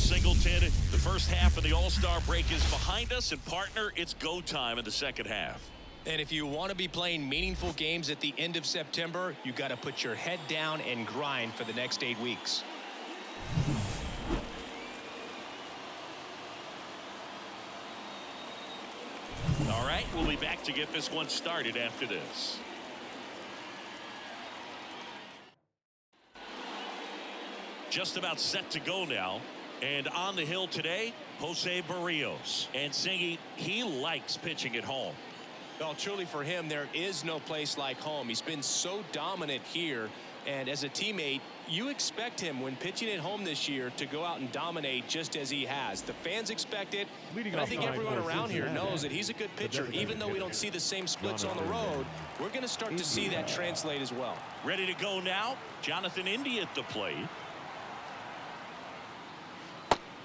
Singleton. The first half of the All-Star break is behind us, and partner, it's go time in the second half. And if you want to be playing meaningful games at the end of September, you got to put your head down and grind for the next 8 weeks. All right, we'll be back to get this one started after this. Just about set to go now. And on the hill today, Jose Barrios. And Singy, he likes pitching at home. Well, truly for him, there is no place like home. He's been so dominant here. And as a teammate, you expect him when pitching at home this year to go out and dominate just as he has. The fans expect it. And I think everyone around here knows that he's a good pitcher. Even though we don't see the same splits on the road, we're going to start to see that translate as well. Ready to go now. Jonathan Indy at the plate.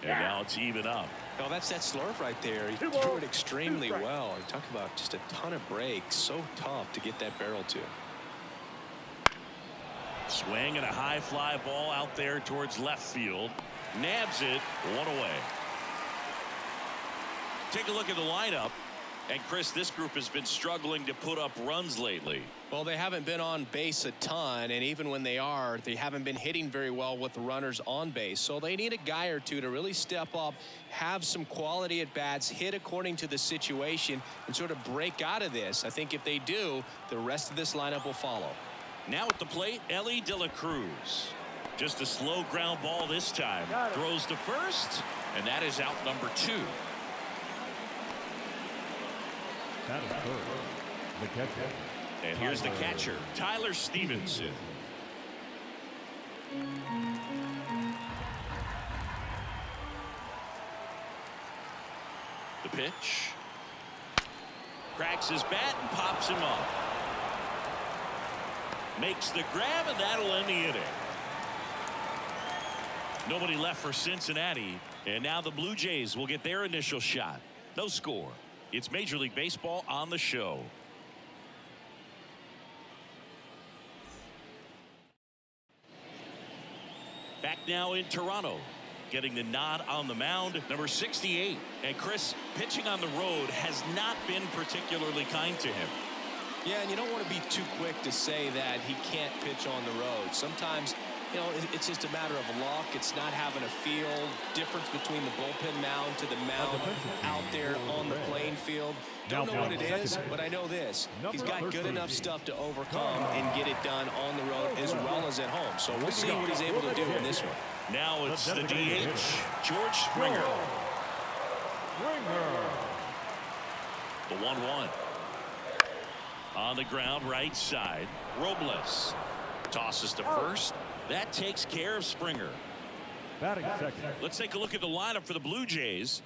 And now it's even up. Oh, that's that slurve right there. He threw it extremely well. You talk about just a ton of breaks. So tough to get that barrel to. Swing and a high fly ball out there towards left field. Nabs it, one away. Take a look at the lineup. And Chris, this group has been struggling to put up runs lately. Well, they haven't been on base a ton, and even when they are, they haven't been hitting very well with the runners on base. So they need a guy or two to really step up, have some quality at bats, hit according to the situation, and sort of break out of this. I think if they do, the rest of this lineup will follow. Now at the plate, Ellie De La Cruz. Just a slow ground ball this time. Throws to first, and that is out number 2. That is good. The catcher. And here's the catcher, Tyler Stevenson. The pitch. Cracks his bat and pops him up. Makes the grab, and that'll end the inning. Nobody left for Cincinnati, and now the Blue Jays will get their initial shot. No score. It's Major League Baseball on the show. Back now in Toronto. Getting the nod on the mound, number 68. And Chris, pitching on the road has not been particularly kind to him. Yeah, and you don't want to be too quick to say that he can't pitch on the road. Sometimes, you know, it's just a matter of luck. It's not having a feel difference between the bullpen mound to the mound out there on the playing field. Don't know what it is, but I know this. He's got good enough stuff to overcome and get it done on the road as well as at home. So we'll see what he's able to do in this one. Now it's the DH, George Springer. The 1-1. On the ground, right side. Robles tosses to first. That takes care of Springer. Batting second. Let's take a look at the lineup for the Blue Jays.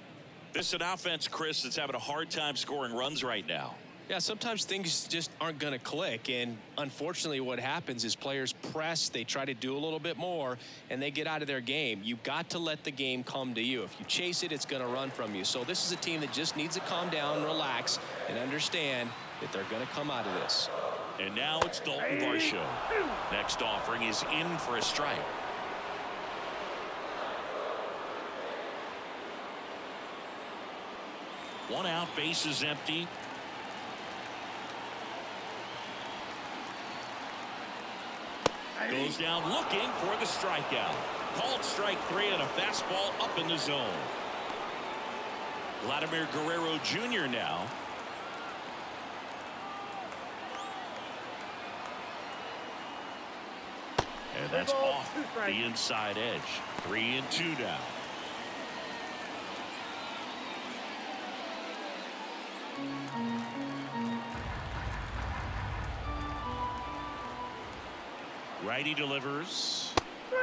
This is an offense, Chris, that's having a hard time scoring runs right now. Yeah, sometimes things just aren't going to click, and unfortunately what happens is players press, they try to do a little bit more, and they get out of their game. You've got to let the game come to you. If you chase it, it's going to run from you. So this is a team that just needs to calm down, relax, and understand that they're going to come out of this. And now it's Dalton Varsho. Next offering is in for a strike. One out, base is empty. Goes down looking for the strikeout. Called strike 3 and a fastball up in the zone. Vladimir Guerrero Jr. now. And that's off the inside edge. 3-2 now. Righty delivers.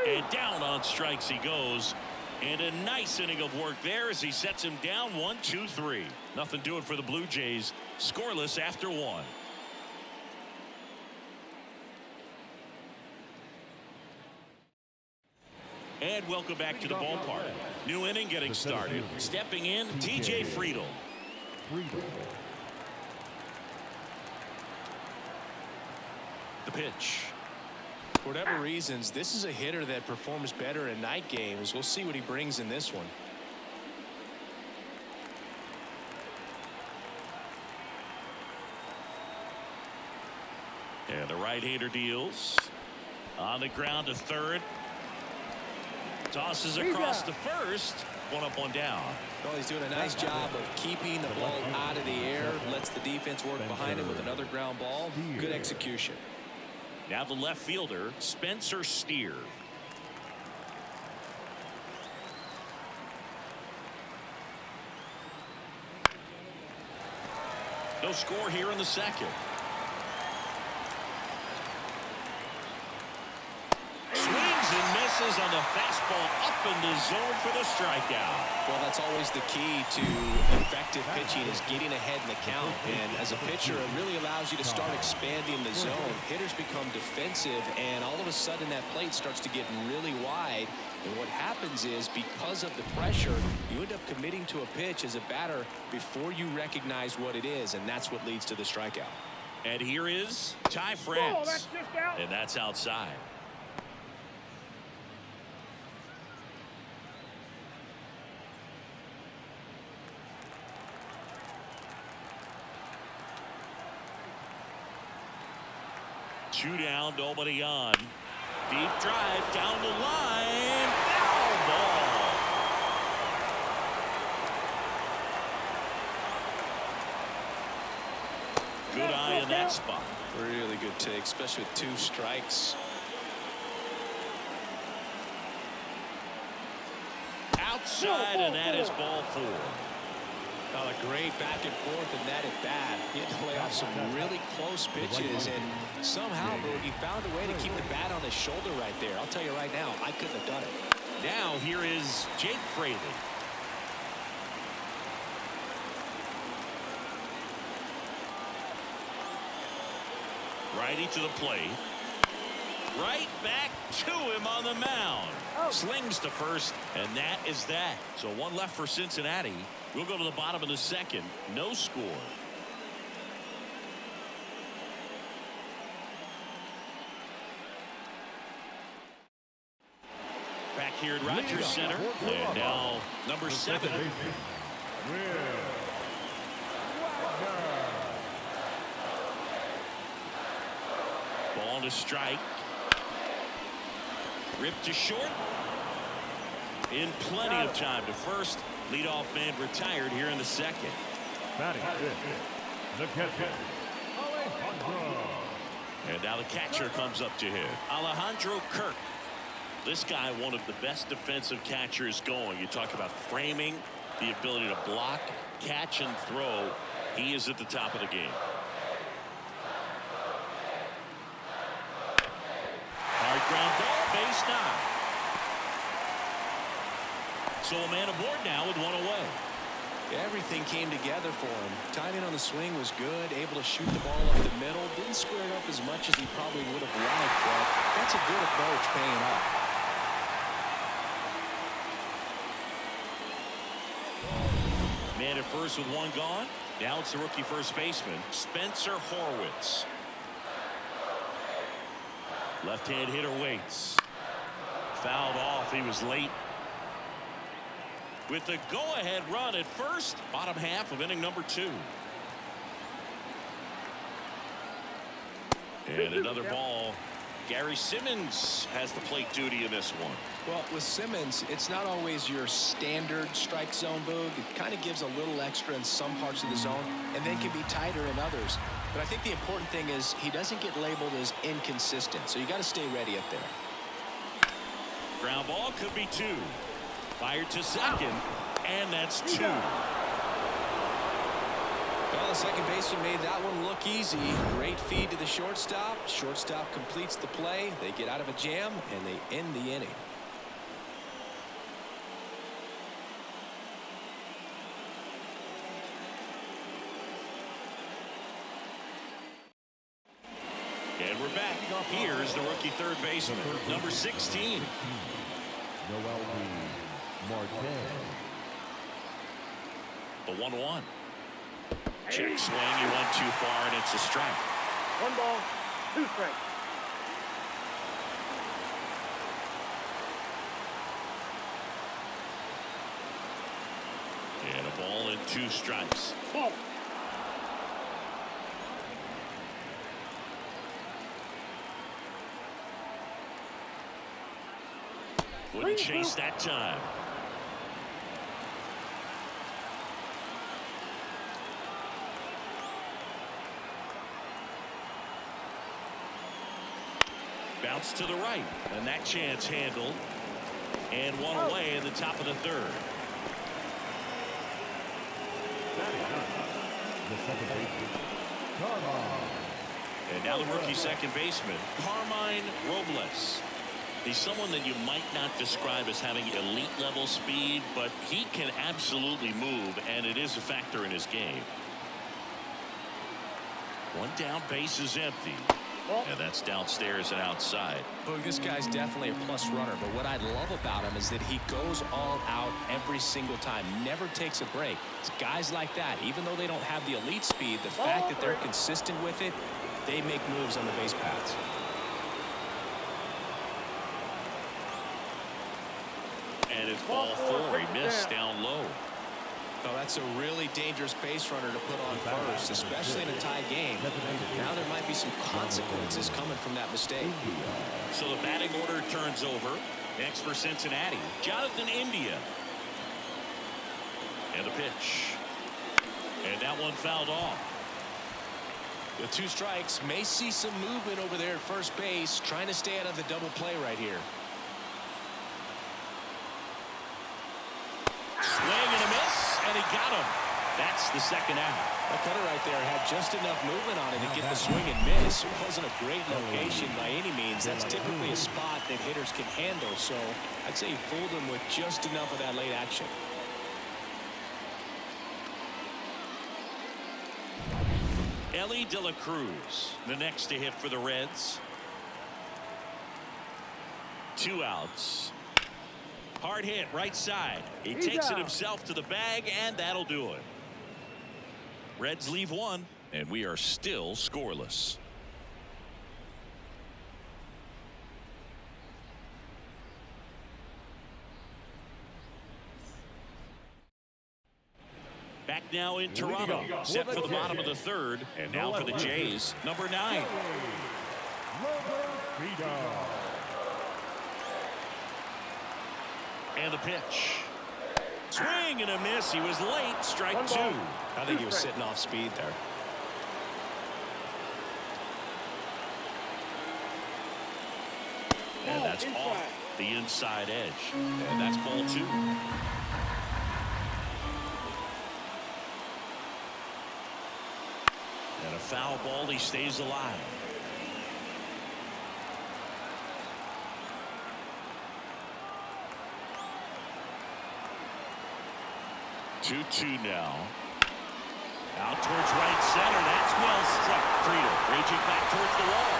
And down on strikes he goes. And a nice inning of work there as he sets him down 1-2-3. Nothing doing for the Blue Jays. Scoreless after 1. And welcome back to the ballpark. New inning getting started. Stepping in, TJ Friedl. The pitch. For whatever reasons, this is a hitter that performs better in night games. We'll see what he brings in this one. And the right-hander deals. On the ground to third. Tosses across to first. One up, one down. Well, he's doing a nice job of keeping the ball out of the air. Lets the defense work behind him with another ground ball. Good execution. Now the left fielder, Spencer Steer. No score here in the second. Swings and misses on the fastball up in the zone for the strikeout. Well, that's always the key to effective pitching, is getting ahead in the count. And as a pitcher, it really allows you to start expanding the zone. Hitters become defensive, and all of a sudden that plate starts to get really wide. And what happens is, because of the pressure, you end up committing to a pitch as a batter before you recognize what it is, and that's what leads to the strikeout. And here is Ty France. And that's outside. Two down, nobody on. Deep drive down the line. Foul ball. Good eye in that spot. Really good take, especially with 2 strikes. Outside, and that is ball 4. Oh, a great back and forth in that at bat. He had to lay off some really close pitches, and somehow, Boog, he found a way to keep the bat on his shoulder right there. I'll tell you right now, I couldn't have done it. Now here is Jake Fraley. Righty to the plate. Right back to him on the mound. Slings to first, and that is that. So one left for Cincinnati. We'll go to the bottom of the second. No score. Back here at Rogers Center. And now number 7. Ball to strike. Ripped to short. In plenty of time to first. Leadoff man retired here in the second. Batting fifth, the catcher, Alejandro. And now the catcher comes up to hit. Alejandro Kirk. This guy, one of the best defensive catchers going. You talk about framing, the ability to block, catch, and throw. He is at the top of the game. Hard ground ball, base knock. So a man aboard now with one away. Everything came together for him. Timing on the swing was good, able to shoot the ball up the middle. Didn't square it up as much as he probably would have liked, but that's a good approach paying off. Man at first with one gone. Now it's the rookie first baseman, Spencer Horwitz. Left-hand hitter waits. Fouled off. He was late. With the go-ahead run at first, bottom half of inning number 2. And another ball. Gary Simmons has the plate duty in this one. Well, with Simmons, it's not always your standard strike zone, Boog. It kind of gives a little extra in some parts of the zone and then can be tighter in others. But I think the important thing is he doesn't get labeled as inconsistent, so you got to stay ready up there. Ground ball could be 2. Fired to second, and that's 2. Well, the second baseman made that one look easy. Great feed to the shortstop. Shortstop completes the play. They get out of a jam, and they end the inning. And we're back. Here's the rookie third baseman, number 16. Noel Marquez. The 1-1. Check swing. He went too far, and it's a strike. 1 ball, 2 strikes. And a ball and 2 strikes. Wouldn't chase that time. Bounce to the right, and that chance handled. And 1 away in the top of the 3rd. The second baseman, Carmine. And now the rookie second baseman, Carmine Robles. He's someone that you might not describe as having elite level speed, but he can absolutely move, and it is a factor in his game. 1 down, base is empty. And that's downstairs and outside. Look, this guy's definitely a plus runner, but what I love about him is that he goes all out every single time, never takes a break. It's guys like that, even though they don't have the elite speed, the fact that they're consistent with it, they make moves on the base paths. And it's ball 4. He missed down low. Oh, that's a really dangerous base runner to put on first, especially in a tie game. Now there might be some consequences coming from that mistake. So the batting order turns over. Next for Cincinnati, Jonathan India. And the pitch. And that one fouled off. The 2 strikes, may see some movement over there at first base, trying to stay out of the double play right here. Swing and a miss, and he got him. That's the second out. That cutter right there had just enough movement on it to get the swing and miss. It wasn't a great location by any means. That's typically a spot that hitters can handle, so I'd say he fooled him with just enough of that late action. Ellie De La Cruz, the next to hit for the Reds. 2 outs. Hard hit right side. He takes it himself to the bag, and that'll do it. Reds leave 1, and we are still scoreless. Back now in Toronto, set for the bottom of the 3rd, and now for the Jays, number 9. And the pitch. Swing and a miss. He was late. Strike 2. I think he was sitting off speed there. And that's off the inside edge. And that's ball 2. And a foul ball. He stays alive. Two now. Out towards right center. That's well struck. Friedel reaching back towards the wall.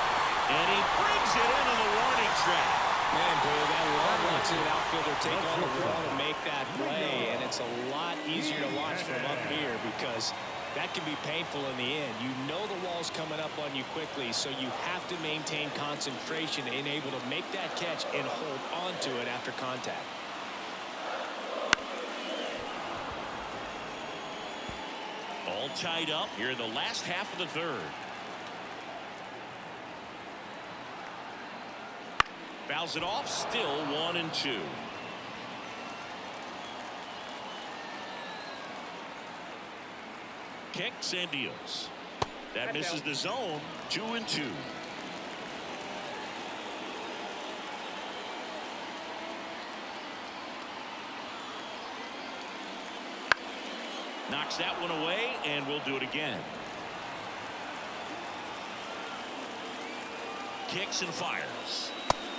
And he brings it into the warning track. Man, boy, that long-run outfielder take on the wall to make that play. And it's a lot easier to watch from up here because that can be painful in the end. You know the wall's coming up on you quickly, so you have to maintain concentration and able to make that catch and hold on to it after contact. All tied up here in the last half of the 3rd. Fouls it off. Still 1-2. Kicks and deals. That misses the zone. 2-2. Knocks that one away, and we'll do it again. Kicks and fires.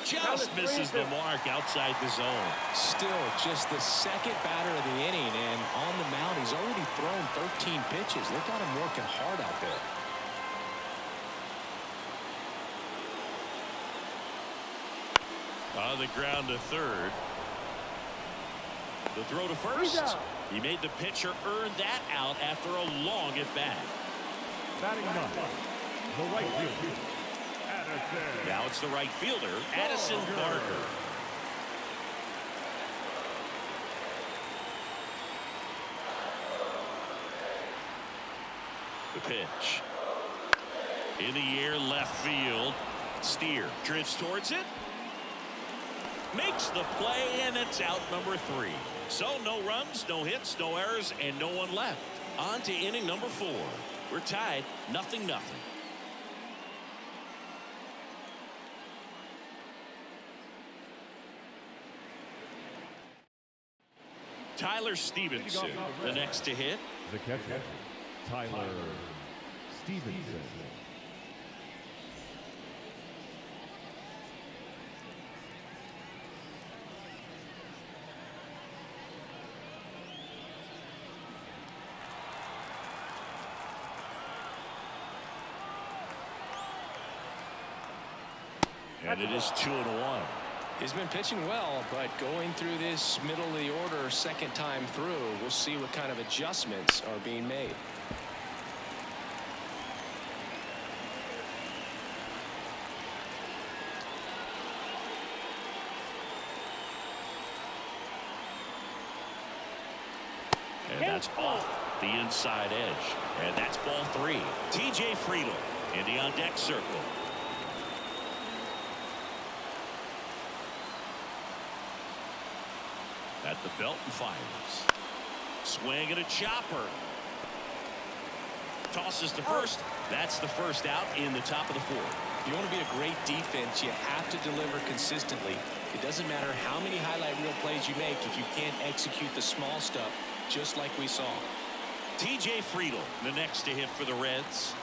Just misses the mark outside the zone. Still just the 2nd batter of the inning, and on the mound he's already thrown 13 pitches. They've got him working hard out there. On the ground to 3rd. The throw to first. He made the pitcher earn that out after a long at bat. Batting number, the right fielder, Addison. Now it's the right fielder, Addison Barger. The pitch. In the air, left field. Steer drifts towards it. Makes the play, and it's out number 3. So no runs, no hits, no errors, and no one left. On to inning number 4. We're tied, 0-0. Tyler Stevenson, the next to hit. The catcher, Tyler Stevenson. And it is 2-1. He's been pitching well, but going through this middle of the order second time through, we'll see what kind of adjustments are being made. And that's off the inside edge. And that's ball 3. T.J. Friedel in the on-deck circle. At the belt and fires. Swing and a chopper. Tosses to first. That's the first out in the top of the 4th. If you want to be a great defense, you have to deliver consistently. It doesn't matter how many highlight reel plays you make if you can't execute the small stuff, just like we saw. T.J. Friedel, the next to hit for the Reds.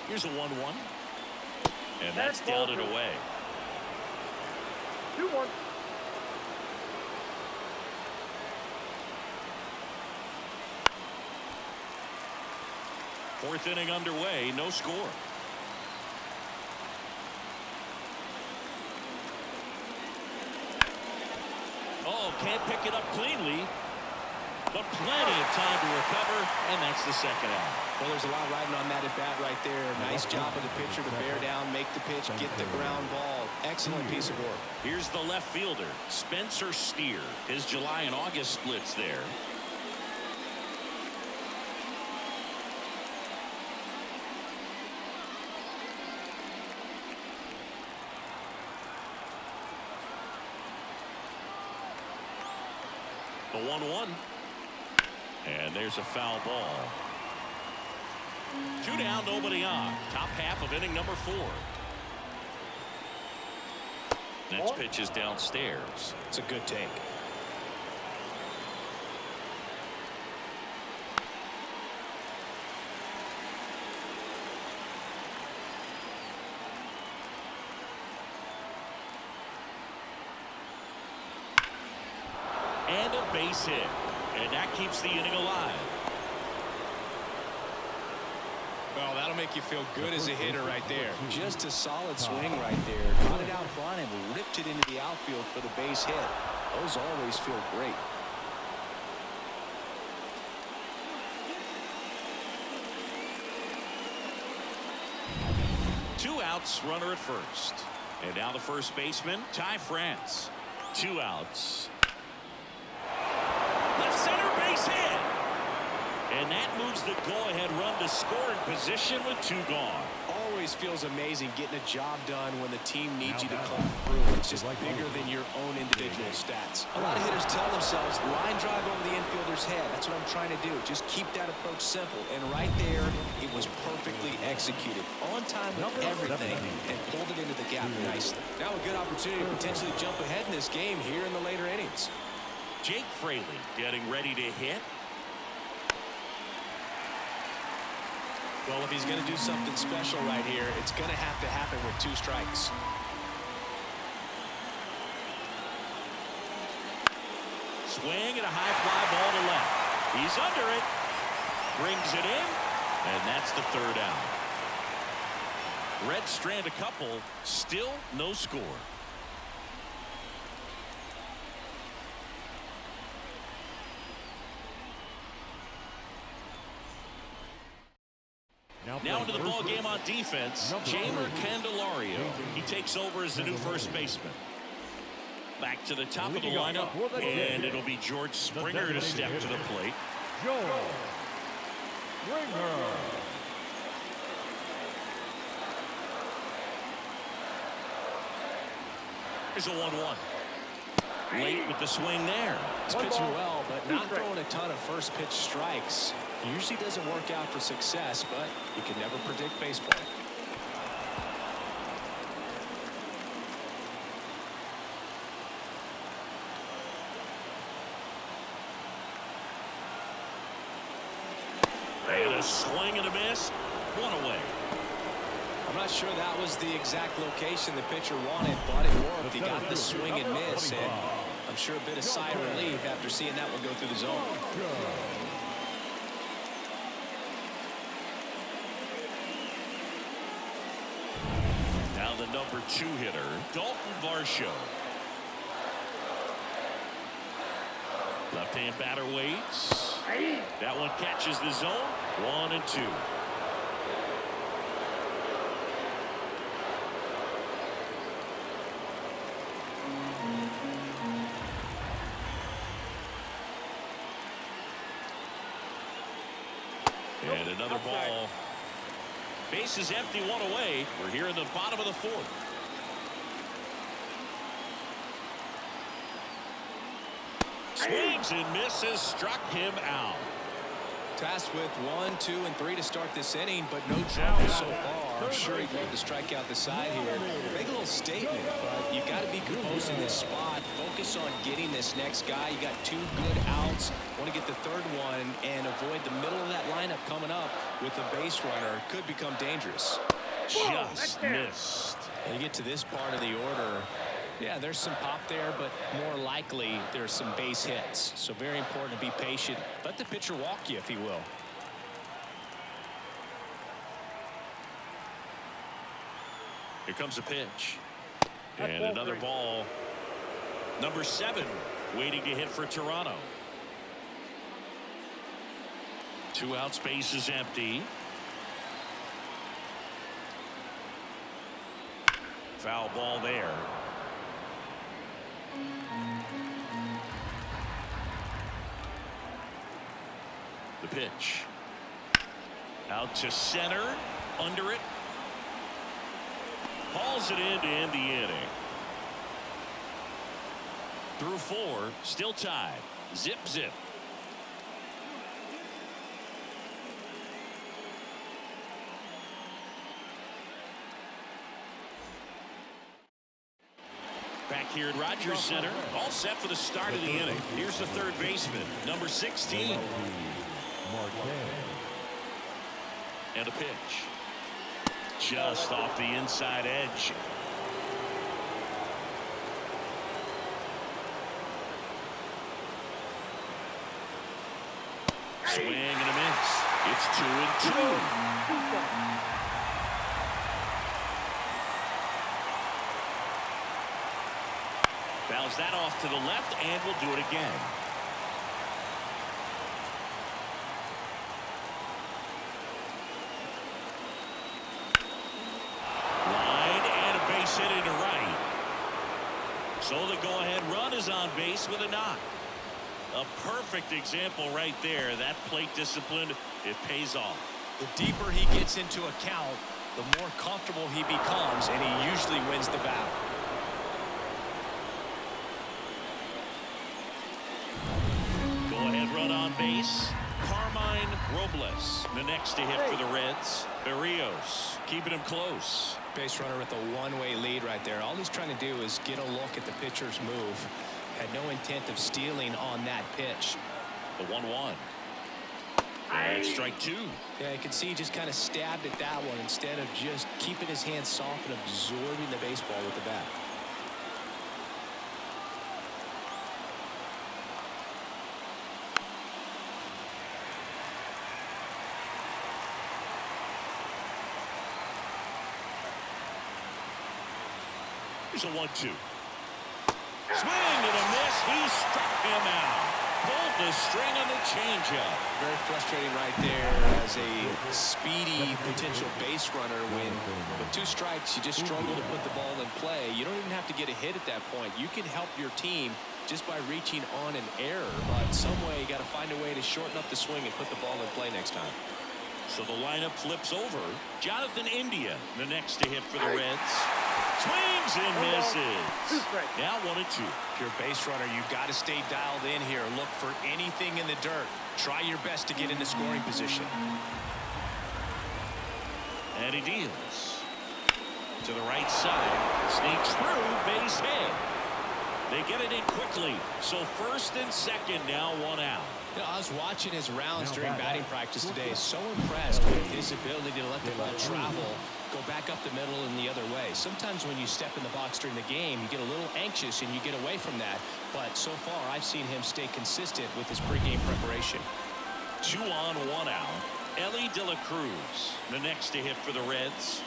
Here's a 1-1. And that's down and away. 2-1. Fourth inning underway, no score. Oh, can't pick it up cleanly, but plenty of time to recover, and that's the second out. Well, there's a lot riding on that at bat right there. Nice job of the pitcher to bear down, make the pitch, get the ground ball. Excellent piece of work. Here's the left fielder, Spencer Steer. His July and August splits there. The 1-1. And there's a foul ball. 2 down, nobody on. Top half of inning number 4. Next pitch is downstairs. It's a good take. And a base hit. And that keeps the inning alive. Well, that'll make you feel good as a hitter right there. Just a solid swing right there. Caught it out front and ripped it into the outfield for the base hit. Those always feel great. Two outs, runner at first. And now the first baseman, Ty France. 2 outs. Left center base hit. And that moves the go-ahead run to scoring position with 2 gone. Always feels amazing getting a job done when the team needs you to come through. It's just bigger than your own individual stats. A lot of hitters tell themselves, line drive over the infielder's head. That's what I'm trying to do. Just keep that approach simple. And right there, it was perfectly executed. On time with everything and pulled it into the gap nicely. Now a good opportunity to potentially jump ahead in this game here in the later innings. Jake Fraley getting ready to hit. Well, if he's going to do something special right here, it's going to have to happen with 2 strikes. Swing and a high fly ball to left. He's under it. Brings it in. And that's the 3rd out. Reds strand a couple. Still no score. Now into the ball game on defense, Jamer Candelario. He takes over as the new first baseman. Back to the top of the lineup, and it'll be George Springer to step to the plate. Springer. Here's a 1-1. Late with the swing there. He's pitching well, but not throwing a ton of first pitch strikes. Usually doesn't work out for success, but you can never predict baseball. And a swing and a miss. One away. I'm not sure that was the exact location the pitcher wanted, but it worked. He got the swing and miss, and I'm sure a bit of sigh of relief after seeing that one go through the zone. Now the number 2 hitter, Dalton Varsho. Left-hand batter waits. That one catches the zone. 1-2. And another ball. Base is empty, 1 away. We're here in the bottom of the 4th. Swings and misses, struck him out. Tasked with 1, 2, and 3 to start this inning, but no trouble so far. I'm sure he'd love to strike out the side here. Make a little statement, but you got to be composed in this spot. Focus on getting this next guy. You got 2 good outs. Want to get the 3rd one and avoid the middle of that lineup coming up with a base runner. Could become dangerous. Just missed. And you get to this part of the order. Yeah, there's some pop there, but more likely there's some base hits. So very important to be patient. Let the pitcher walk you, if he will. Here comes a pitch. And another ball. Number 7 waiting to hit for Toronto. 2 outs, base is empty. Foul ball there. The pitch. Out to center. Under it. Hauls it in to end the inning. Through 4. Still tied. Zip, zip. Back here at Rogers Center, all set for the start of the inning. Here's the 3rd baseman, number 16. And a pitch. Just off the inside edge. Swing and a miss. It's 2-2. Fouls that off to the left, and we'll do it again. Line and a base hit into right. So the go-ahead run is on base with a knock. A perfect example right there. That plate discipline, it pays off. The deeper he gets into a count, the more comfortable he becomes, and he usually wins the battle. Go-ahead run on base. Carmine Robles, the next to hit for the Reds. Berrios keeping him close. Base runner with a one-way lead right there. All he's trying to do is get a look at the pitcher's move. Had no intent of stealing on that pitch. The 1-1. And strike 2. Yeah, you can see he just kind of stabbed at that one instead of just keeping his hands soft and absorbing the baseball with the bat. Here's a 1-2. Swing and a miss. He struck him out. Pulled the string on the changeup. Very frustrating right there as a speedy potential base runner when with 2 strikes you just struggle to put the ball in play. You don't even have to get a hit at that point. You can help your team just by reaching on an error. But some way you got to find a way to shorten up the swing and put the ball in play next time. So the lineup flips over. Jonathan India, the next to hit for the Reds. Swings and misses. Now 1-2. If you're a base runner, you've got to stay dialed in here. Look for anything in the dirt. Try your best to get into scoring position. And he deals to the right side. Sneaks through, base hit. They get it in quickly. So first and second, now 1 out. You know, I was watching his rounds during batting practice today. So impressed with his ability to let the ball travel, go back up the middle and the other way. Sometimes when you step in the box during the game, you get a little anxious and you get away from that. But so far, I've seen him stay consistent with his pregame preparation. 2 on, 1 out. Ellie De La Cruz, the next to hit for the Reds.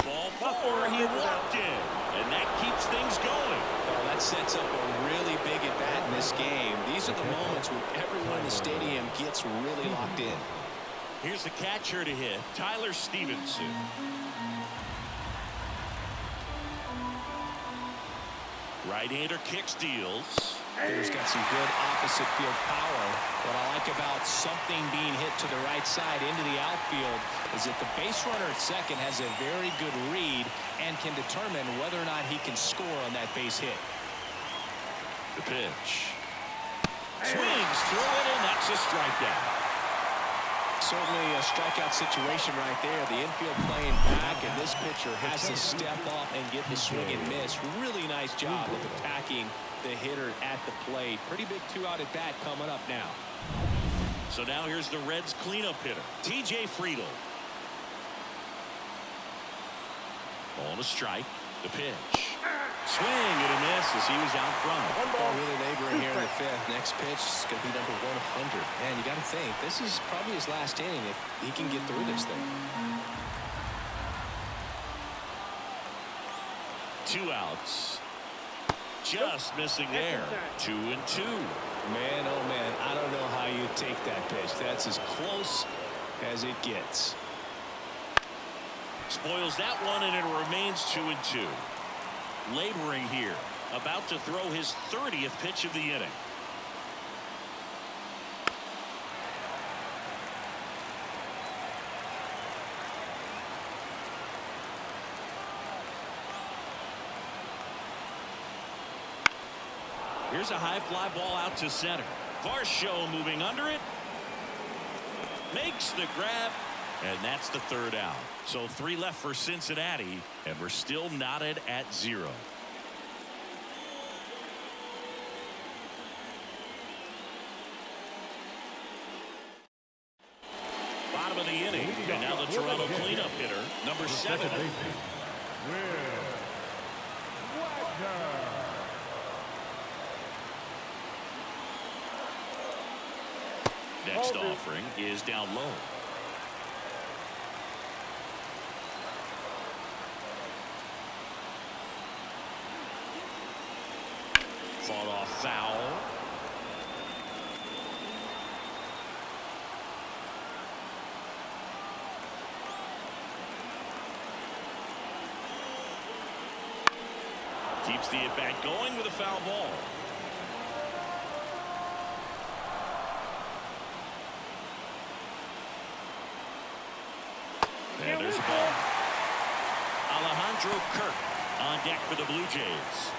Ball 4, he walked in, and that keeps things going. Well, that sets up a really big at bat in this game. These are the moments when everyone in the stadium gets really locked in. Here's the catcher to hit, Tyler Stevenson. Right-hander kicks, deals. He's got some good opposite field power. What I like about something being hit to the right side into the outfield is that the base runner at second has a very good read and can determine whether or not he can score on that base hit. The pitch. Swings through it, and that's a strikeout. Certainly a strikeout situation right there. The infield playing back, and this pitcher has to step up and get the swing and miss. Really nice job of attacking the hitter at the plate. Pretty big 2-out at bat coming up now. So now here's the Reds cleanup hitter, TJ Friedl. On a strike. The pitch. Swing and a miss as he was out front. Really laboring here in the 5th. Next pitch is going to be number 100. Man, you got to think this is probably his last inning if he can get through this thing. 2 outs. Just missing there. 2-2. Man, oh man, I don't know how you take that pitch. That's as close as it gets. Spoils that one, and it remains 2-2. Laboring here, about to throw his 30th pitch of the inning. Here's a high fly ball out to center. Varsho moving under it. Makes the grab. And that's the 3rd out. So 3 left for Cincinnati, and we're still knotted at 0. Bottom of the inning, and now the Toronto cleanup hitter, number 7. Next offering is down low. Fought off foul. Keeps the at-bat going with a foul ball. And there's a ball. Alejandro Kirk on deck for the Blue Jays.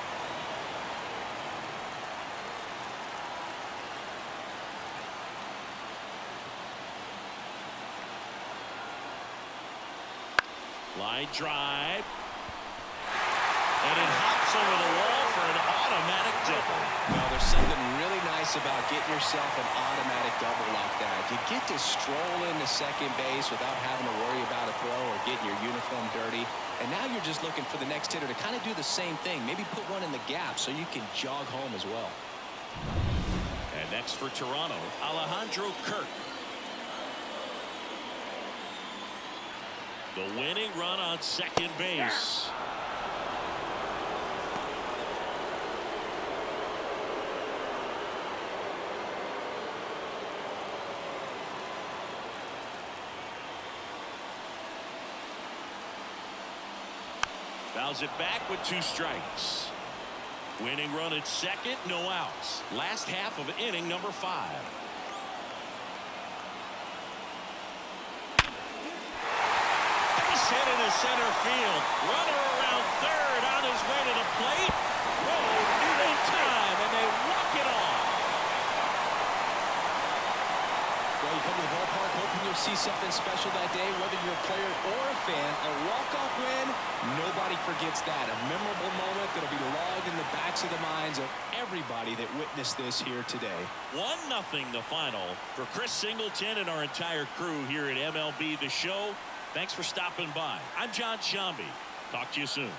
Line drive. And it hops over the wall for an automatic double. Well, there's something really nice about getting yourself an automatic double like that. You get to stroll into second base without having to worry about a throw or getting your uniform dirty. And now you're just looking for the next hitter to kind of do the same thing. Maybe put one in the gap so you can jog home as well. And next for Toronto, Alejandro Kirk. The winning run on second base. Fouls it back with 2 strikes. Winning run at second, no outs. Last half of inning number 5. base hit into center field. Runner around third on his way to the plate. Whoa, in time, and they walk it off. Well, you come to the ballpark hoping you'll see something special that day, whether you're a player or a fan. A walk-off win, nobody forgets that. A memorable moment that'll be logged in the backs of the minds of everybody that witnessed this here today. 1-0 the final for Chris Singleton and our entire crew here at MLB The Show. Thanks for stopping by. I'm John Shambi. Talk to you soon.